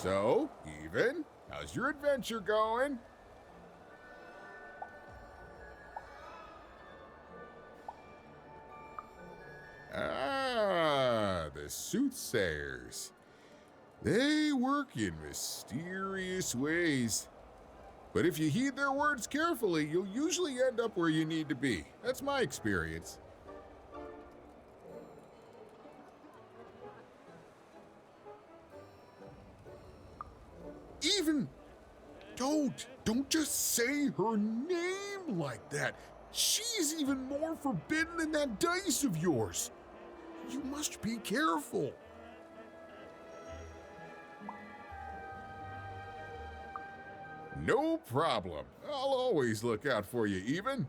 So, Even, how's your adventure going? Ah, the soothsayers. They work in mysterious ways. But if you heed their words carefully, you'll usually end up where you need to be. That's my experience. Even, don't just say her name like that. She's even more forbidden than that dice of yours. You must be careful. No problem. I'll always look out for you, Even.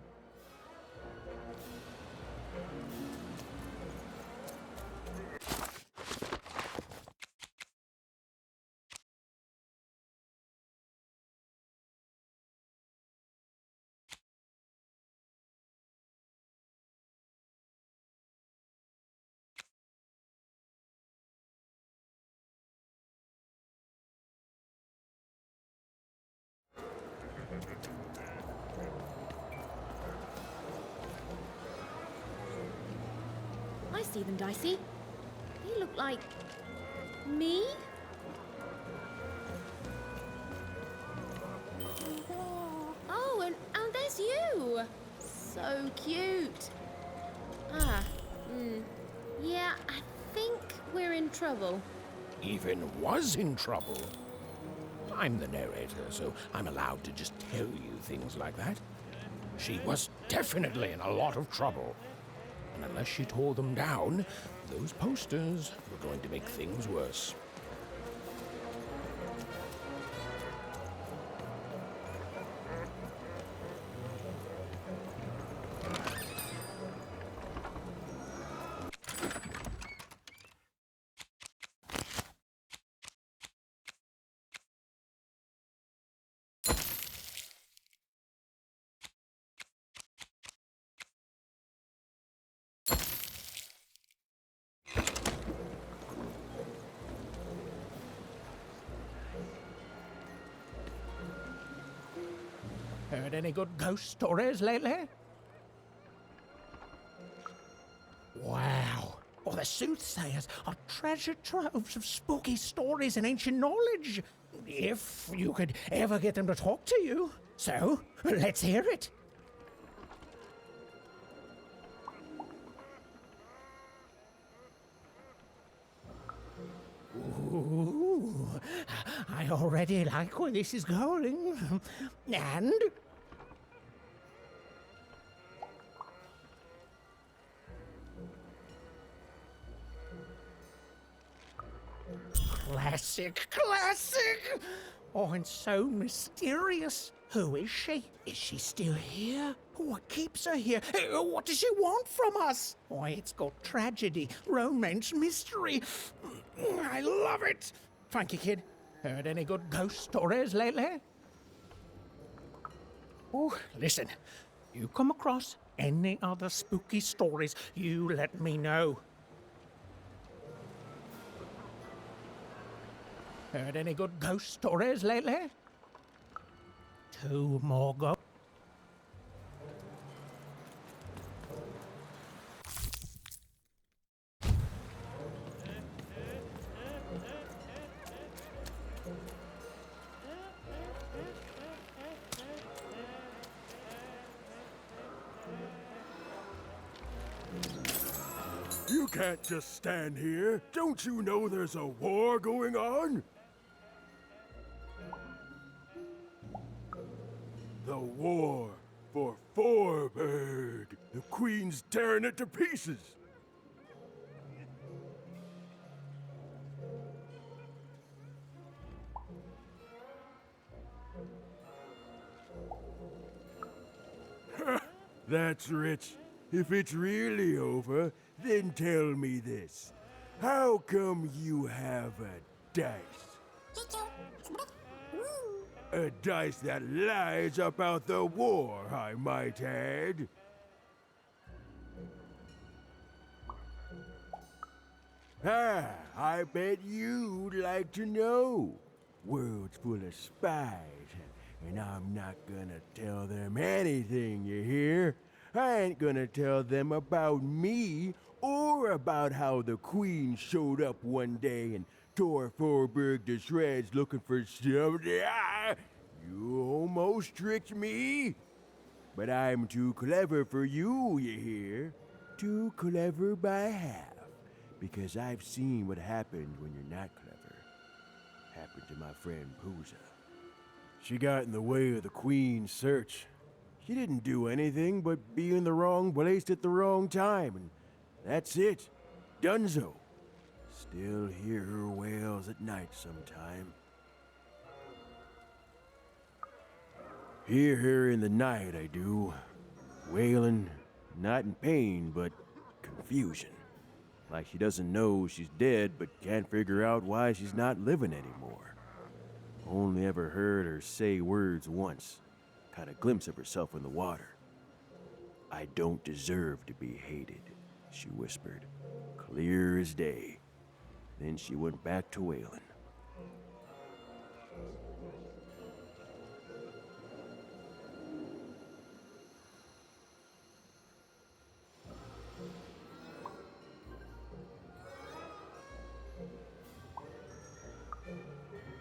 I see them, Dicey. They look like... me? Oh, and there's you! So cute. Yeah, I think we're in trouble. Even was in trouble. I'm the narrator, so I'm allowed to just tell you things like that. She was definitely in a lot of trouble. And unless she tore them down, those posters were going to make things worse. Heard any good ghost stories lately? Wow. Oh, the soothsayers are treasure troves of spooky stories and ancient knowledge. If you could ever get them to talk to you. So, let's hear it. Ooh, I already like where this is going. And... Classic! Oh, and so mysterious. Who is she? Is she still here? What keeps her here? What does she want from us? Why, it's got tragedy, romance, mystery. I love it. Frankie Kid, heard any good ghost stories lately? Oh, listen, you come across any other spooky stories, you let me know. Heard any good ghost stories lately? 2 more ghosts. You can't just stand here. Don't you know there's a war going on? The war for Forberg. The Queen's tearing it to pieces. That's rich. If it's really over, then tell me this. How come you have a dice? A dice that lies about the war, I might add. I bet you'd like to know. world's full of spies, and I'm not gonna tell them anything, you hear? I ain't gonna tell them about me or about how the Queen showed up one day and tore Forberg to shreds looking for something. You almost tricked me. But I'm too clever for you, you hear? Too clever by half. Because I've seen what happens when you're not clever. Happened to my friend Pooza. She got in the way of the Queen's search. She didn't do anything but be in the wrong place at the wrong time, and that's it. Dunzo. Still hear her wails at night sometime. Hear her in the night, I do. Wailing, not in pain, but confusion. Like she doesn't know she's dead, but can't figure out why she's not living anymore. Only ever heard her say words once. Caught a glimpse of herself in the water. I don't deserve to be hated, she whispered, clear as day. Then she went back to wailing.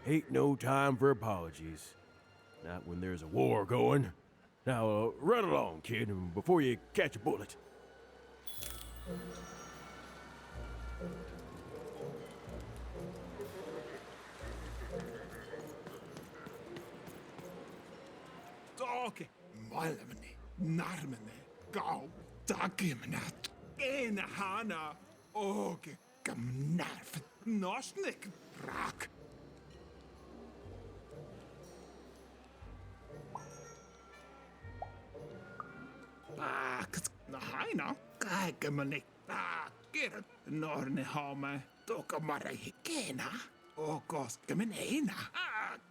Ain't no time for apologies. Not when there's a war going. Now, run along, kid, before you catch a bullet. Dog, malmene, narmene, gau, dagimenat, ene hana, og gamnarf, nosnik, rak. Nahaina, kaikemani, kirat, norne hame, tokamara hikena, okos kemenena,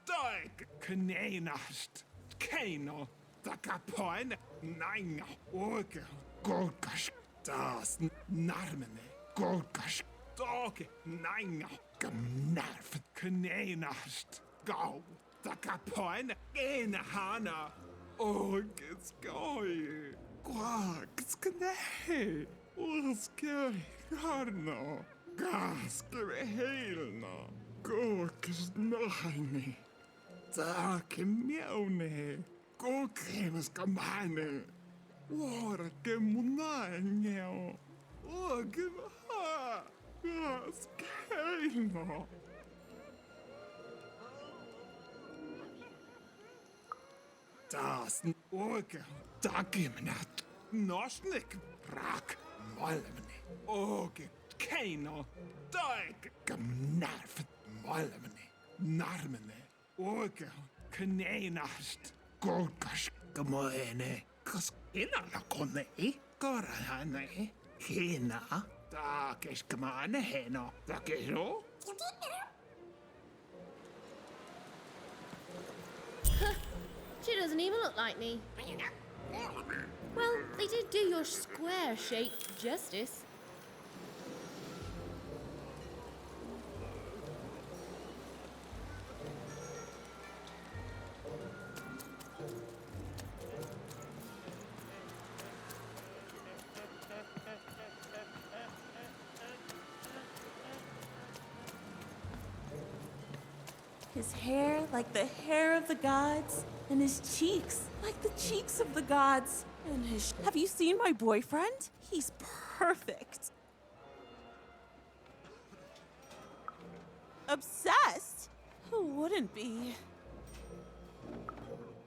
doik kenenast, keno, takapoin, nainga, oke, golkash, das, narmene, golkash, doke, nainga, gamnarf, kenenast, gau, takapoin, ena hana, okes goy. Sknei, skei, harno, gaskere heilno, gorkes naini, take mjaune, gorkemes kamane, ora ke munanjo, ogen ha, gaskeilno. Das orge, dagimnat, nosnik, rak, malmene, orge, keino, daig, gamnarf, malmene, narmene, orge, kenenast, golkash, gamoene, kas inala kone, korahane, hina, dagish kamane heno, dagisho. She doesn't even look like me. Well, they did do your square shape justice. His hair like the hair of the gods, and his cheeks like the cheeks of the gods, and his... Have you seen my boyfriend? He's perfect. Obsessed? Who wouldn't be?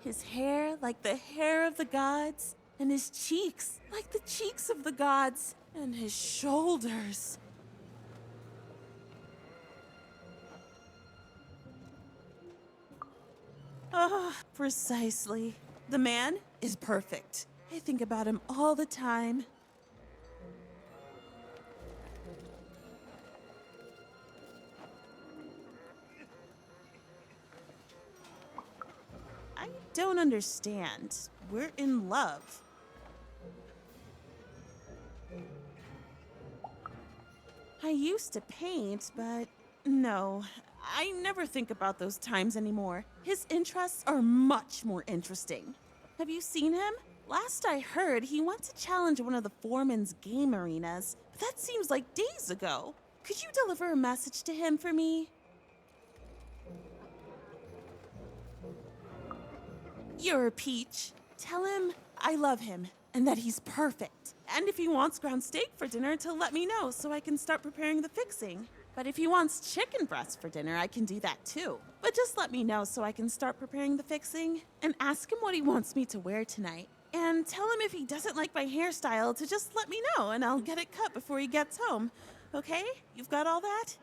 His hair like the hair of the gods, and his cheeks like the cheeks of the gods, and his shoulders. Precisely. The man is perfect. I think about him all the time. I don't understand. We're in love. I used to paint, but no, I never think about those times anymore. His interests are much more interesting. Have you seen him? Last I heard, he went to challenge one of the foreman's game arenas, but that seems like days ago. Could you deliver a message to him for me? You're a peach. Tell him I love him and that he's perfect. And if he wants ground steak for dinner, to let me know so I can start preparing the fixing. But if he wants chicken breast for dinner, I can do that too. But just let me know so I can start preparing the fixing. And ask him what he wants me to wear tonight. And tell him if he doesn't like my hairstyle to just let me know and I'll get it cut before he gets home. Okay? You've got all that?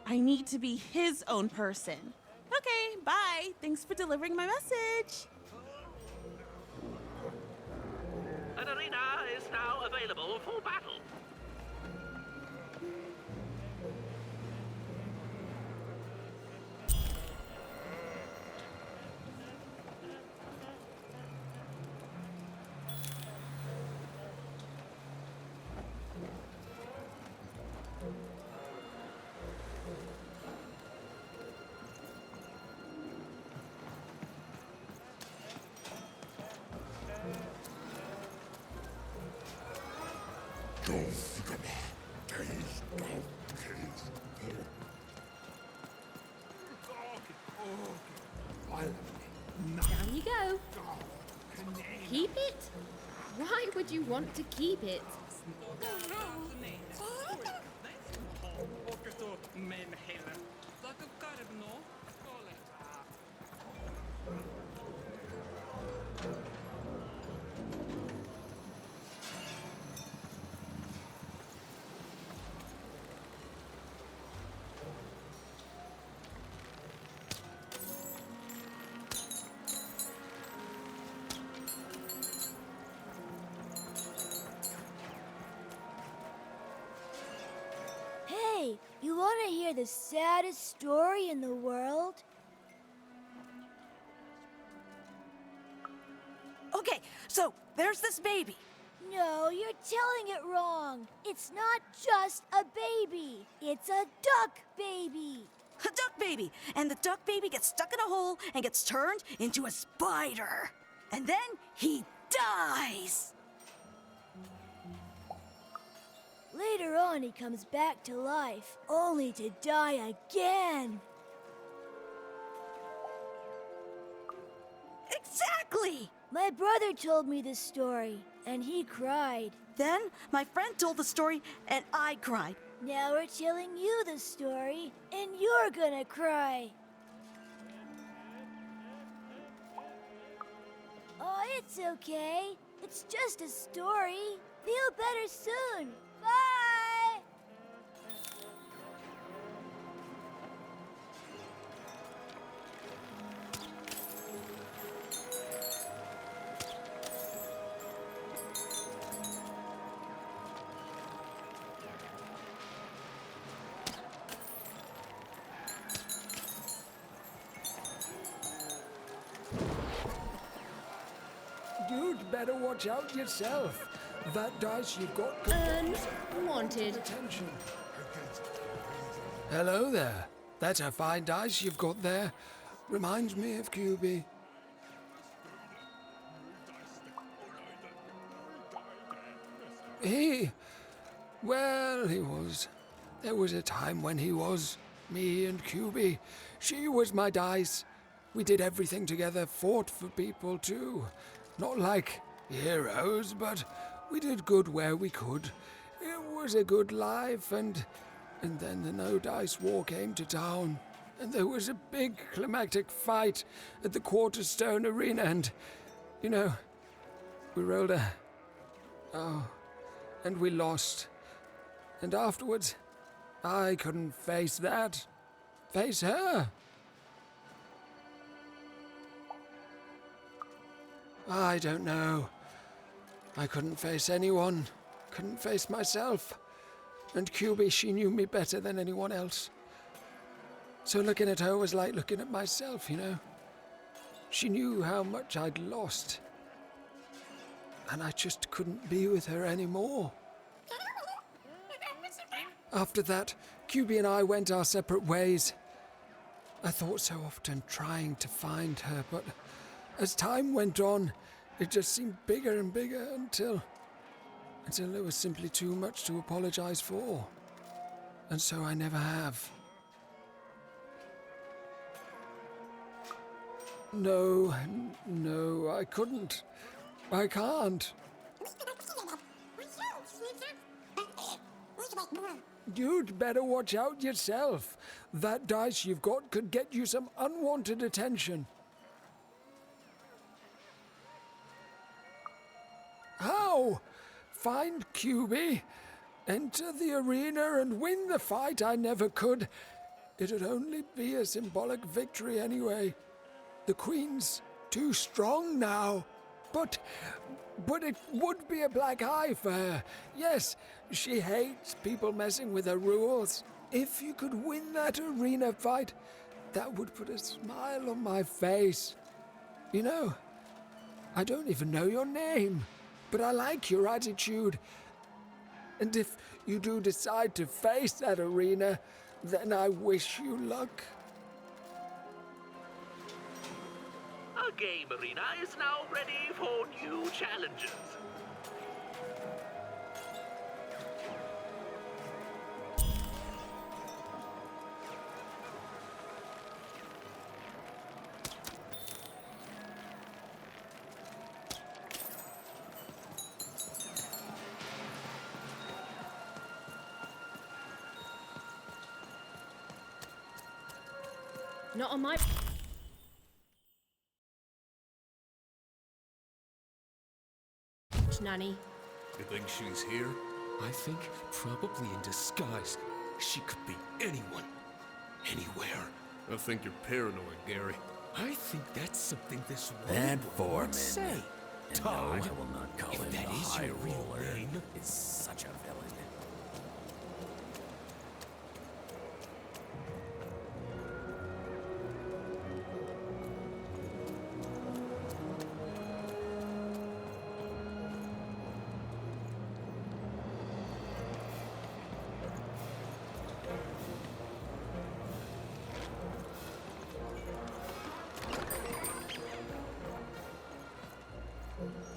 I need to be his own person. Okay, bye. Thanks for delivering my message. An arena is now available for battle. Down you go. Keep it? Why would you want to keep it? Hey, you want to hear the saddest story in the world? Okay, so there's this baby. No, you're telling it wrong. It's not just a baby. It's a duck baby. A duck baby. And the duck baby gets stuck in a hole and gets turned into a spider. And then he dies. Later on, he comes back to life, only to die again. Exactly! My brother told me this story, and he cried. Then my friend told the story, and I cried. Now we're telling you the story, and you're gonna cry. Oh, it's okay. It's just a story. Feel better soon. Bye! You'd better watch out yourself. That dice you've got could Unwanted. attention. Hello there. That's a fine dice you've got there. Reminds me of QB. Well, he was. There was a time when he was. Me and QB. She was my dice. We did everything together, fought for people too. Not like heroes, but we did good where we could. It was a good life, and then the No Dice War came to town, and there was a big climactic fight at the Quarterstone Arena, and, you know, we rolled and we lost. And afterwards, I couldn't face that. Face her. I don't know. I couldn't face anyone. Couldn't face myself. And QB, she knew me better than anyone else. So looking at her was like looking at myself, you know. She knew how much I'd lost, and I just couldn't be with her anymore. After that, QB and I went our separate ways. I thought so often trying to find her, but as time went on, it just seemed bigger and bigger until it was simply too much to apologize for. And so I never have. No, I couldn't. I can't. You'd better watch out yourself. That dice you've got could get you some unwanted attention. How? Find QB, enter the arena and win the fight I never could. It'd only be a symbolic victory anyway. The Queen's too strong now. But it would be a black eye for her. Yes, she hates people messing with her rules. If you could win that arena fight, that would put a smile on my face. You know, I don't even know your name, but I like your attitude. And if you do decide to face that arena, then I wish you luck. Our game arena is now ready for new challenges. Not on my... Nanny. You think she's here? I think probably in disguise. She could be anyone. Anywhere. I think you're paranoid, Gary. I think that's something this That foreman. would say. And Todd, no, I will not call if him that the is High your real Roller, name, is such a villain.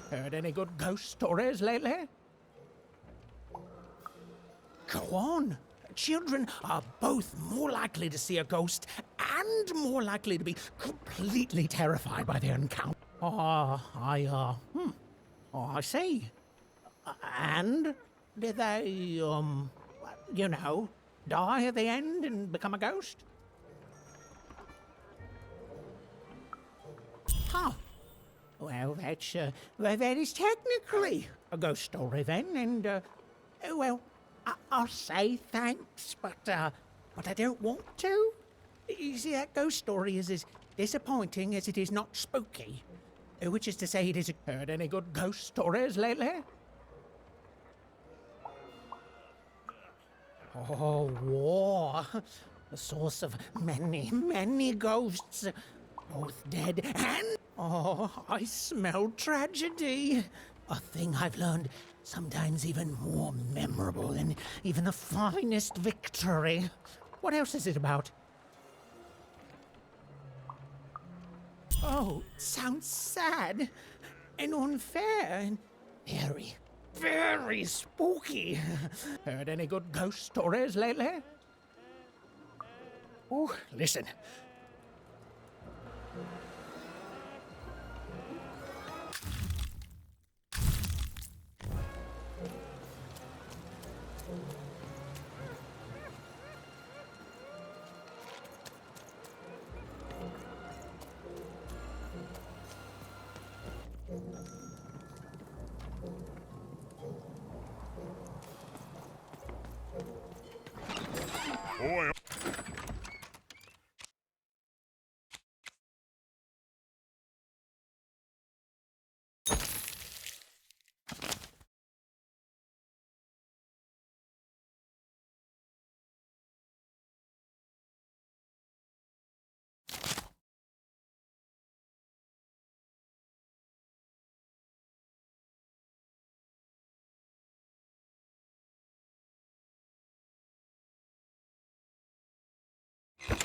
Heard any good ghost stories lately? Go on. Children are both more likely to see a ghost and more likely to be completely terrified by their encounter. I see. And did they, you know, die at the end and become a ghost? Huh. Well, that is technically a ghost story then, and, well, I'll say thanks, but I don't want to. You see, that ghost story is as disappointing as it is not spooky. Which is to say, it isn't. Heard any good ghost stories lately? Oh, war. The source of many, many ghosts. Both dead and... Oh, I smell tragedy. A thing I've learned sometimes even more memorable than even the finest victory. What else is it about? Oh, it sounds sad and unfair and very, very spooky. Heard any good ghost stories lately? Oh, listen. Boy,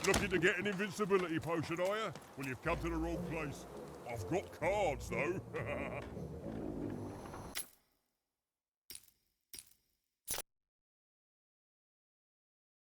Looking to get an invincibility potion, are you? Well, you've come to the wrong place. I've got cards, though.